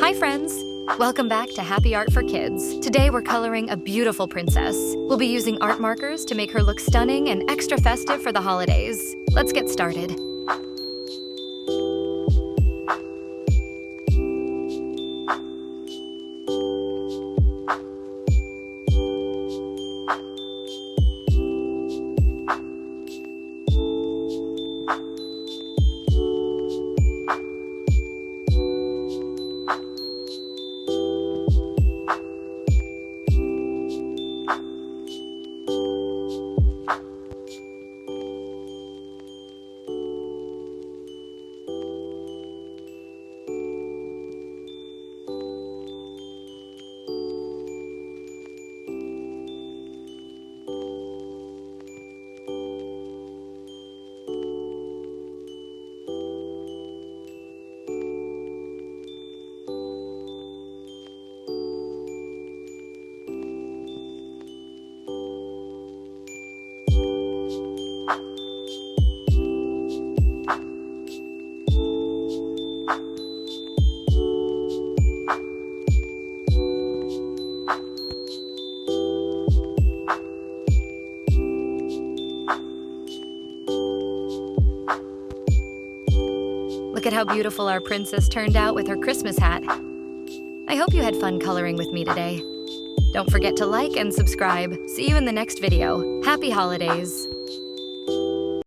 Hi friends! Welcome back to Happy Art for Kids. Today we're coloring a beautiful princess. We'll be using art markers to make her look stunning and extra festive for the holidays. Let's get started. Look at how beautiful our princess turned out with her Christmas hat. I hope you had fun coloring with me today. Don't forget to like and subscribe. See you in the next video. Happy holidays!